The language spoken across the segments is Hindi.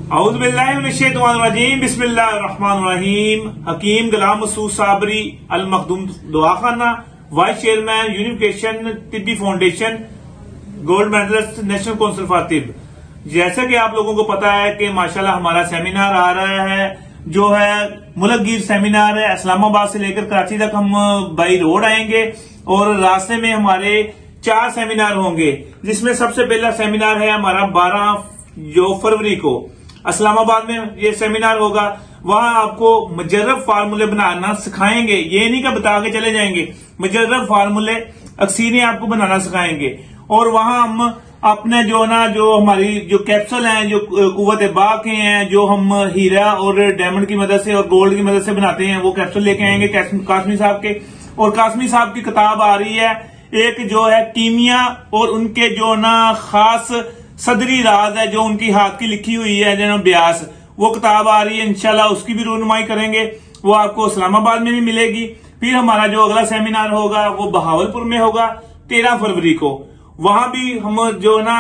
औज़ुबिल्लाहिमिनश्शैतानिर्रजीम बिस्मिल्लाहिर्रहमानिर्रहीम। Hakim Ghulam Masood Sabri Al Makhdoom Duakhana, vice chairman unification Tibbi foundation, gold medalist, national council for Tib. जैसा कि आप लोगों को पता है कि माशाल्लाह हमारा सेमिनार आ रहा है, जो है मुल्कगीर सेमिनार है। इस्लामाबाद से लेकर कराची तक हम बाई रोड आएंगे और रास्ते में हमारे 4 सेमिनार होंगे, जिसमें सबसे पहला सेमिनार है हमारा 12 फरवरी को इस्लामाबाद में ये सेमिनार होगा। वहां आपको मुजर्रब फार्मूले बनाना सिखाएंगे, ये नहीं कि बता के चले जाएंगे। मुजर्रब फार्मूले अक्सीरें आपको बनाना सिखाएंगे और वहां हम अपने जो हमारी जो कैप्सूल हैं, जो कुव्वत बा के हैं, जो हम हीरा और डायमंड की मदद से और गोल्ड की मदद से बनाते हैं, वो कैप्सूल लेके आएंगे कासमी साहब के। और कासमी साहब की किताब आ रही है एक, जो है कीमिया और उनके जो ना खास सदरी राज है, जो उनकी हाथ की लिखी हुई है, जो ब्यास, वो किताब आ रही है। इंशाल्लाह उसकी भी रूनुमाई करेंगे, वो आपको इस्लामाबाद में भी मिलेगी। फिर हमारा जो अगला सेमिनार होगा वो बहावलपुर में होगा 13 फरवरी को। वहां भी हम जो ना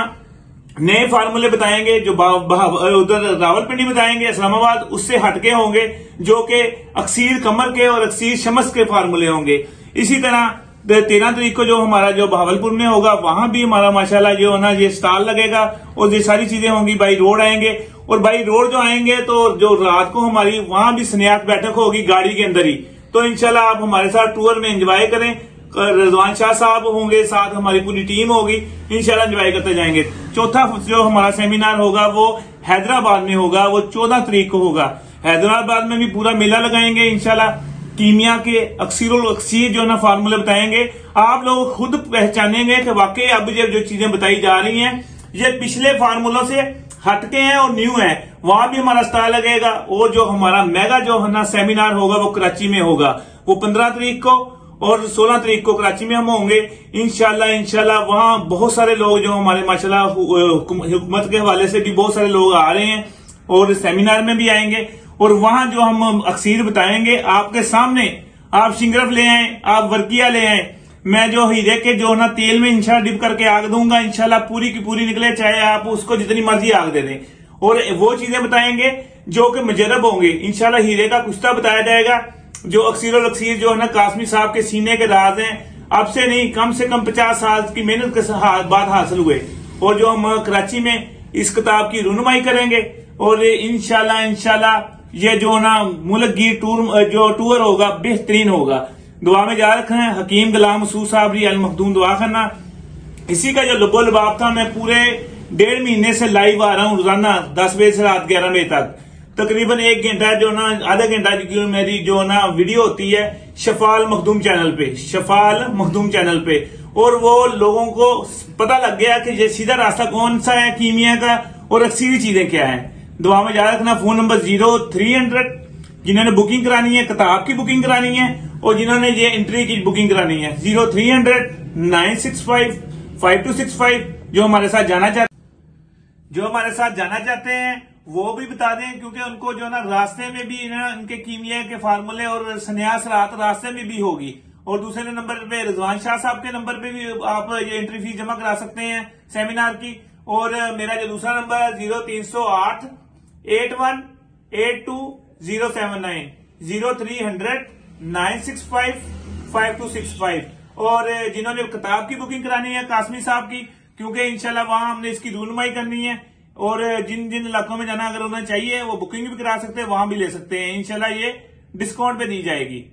नए फार्मूले बताएंगे, जो उधर रावलपिंडी बताएंगे, इस्लामाबाद उससे हटके होंगे, जो कि अक्सीर कमर के और अक्सीर शमस के फार्मूले होंगे। इसी तरह 13 तारीख को जो हमारा जो बहावलपुर में होगा, वहां भी हमारा माशाल्लाह जो है ना ये स्टॉल लगेगा और ये सारी चीजें होंगी। बाई रोड आएंगे और बाई रोड जो आएंगे तो जो रात को हमारी वहां भी स्नेहात बैठक होगी गाड़ी के अंदर ही। तो इंशाल्लाह आप हमारे साथ टूर में एंजॉय करें। रिजवान शाह साहब होंगे, साथ हमारी पूरी टीम होगी, इंशाल्लाह एंजॉय करते जाएंगे। चौथा जो हमारा सेमिनार होगा वो हैदराबाद में होगा, वो 14 तारीख को होगा। हैदराबाद में भी पूरा मेला लगाएंगे इंशाल्लाह। कीमिया के अक्सीर जो ना फार्मूले बताएंगे, आप लोग खुद पहचानेंगे कि वाकई अब ये जो चीजें बताई जा रही हैं ये पिछले फार्मूलों से हटके हैं और न्यू है। वहां भी हमारा स्टॉल लगेगा। और जो हमारा मेगा जो है ना सेमिनार होगा वो कराची में होगा, वो 15 तारीख को और 16 तारीख को कराची में हम होंगे इंशाल्लाह। वहां बहुत सारे लोग जो हमारे माशाल्लाह हुकूमत के हवाले से भी बहुत सारे लोग आ रहे हैं और सेमिनार में भी आएंगे। और वहां जो हम अक्सीर बताएंगे आपके सामने, आप शिंगरफ ले आए, आप वर्किया ले आए, मैं जो हीरे के जो ना तेल में इंशाल्लाह डिप करके आग दूंगा, इंशाल्लाह पूरी की पूरी निकले, चाहे आप उसको जितनी मर्जी आग दे दें। और वो चीजें बताएंगे जो कि मुजर्रब होंगे। इंशाल्लाह हीरे का कुश्ता बताया जाएगा, जो अक्सीर जो है ना कासमी साहब के सीने के राज हैं, अब से नहीं कम से कम 50 साल की मेहनत के बाद हासिल हुए। और जो हम कराची में इस किताब की रूनुमाई करेंगे और इंशाल्लाह ये जो ना मुल्कगीर टूर होगा बेहतरीन होगा। दुआ में याद रखें। हकीम गुलाम मसूद साबरी अल मखदूम दुआखाना। इसी का जो लुबो लबाब था, मैं पूरे 1.5 महीने से लाइव आ रहा हूँ रोजाना 10 बजे से रात 11 बजे तक। तकरीबन 1 घंटा जो ना आधा घंटा की मेरी जो ना वीडियो होती है शफाल मखदूम चैनल पे। और वो लोगों को पता लग गया कि ये सीधा रास्ता कौन सा है कीमिया का और अक्सीरी चीजें क्या है। दुआ में याद रखना। फोन नंबर 0300 जिन्होंने बुकिंग करानी है, किताब की बुकिंग करानी है और जिन्होंने ये एंट्री की बुकिंग करानी है, 0300 965 5265। जो हमारे साथ जाना चाहते हैं वो भी बता दें, क्योंकि उनको जो ना रास्ते में भी ना इनके कीमिया के फार्मूले और सन्यास रात रास्ते में भी होगी। और दूसरे नंबर पे रिजवान शाह साहब के नंबर पे भी आप ये एंट्री फीस जमा करा सकते हैं सेमिनार की। और मेरा जो दूसरा नंबर है 0308 8182 079 0300 965 5265। और जिन्होंने किताब की बुकिंग करानी है कासमी साहब की, क्योंकि इंशाल्लाह वहां हमने इसकी रूनुमाई करनी है। और जिन जिन इलाकों में जाना अगर उन्हें चाहिए वो बुकिंग भी करा सकते हैं, वहां भी ले सकते हैं। इंशाल्लाह ये डिस्काउंट पे दी जाएगी।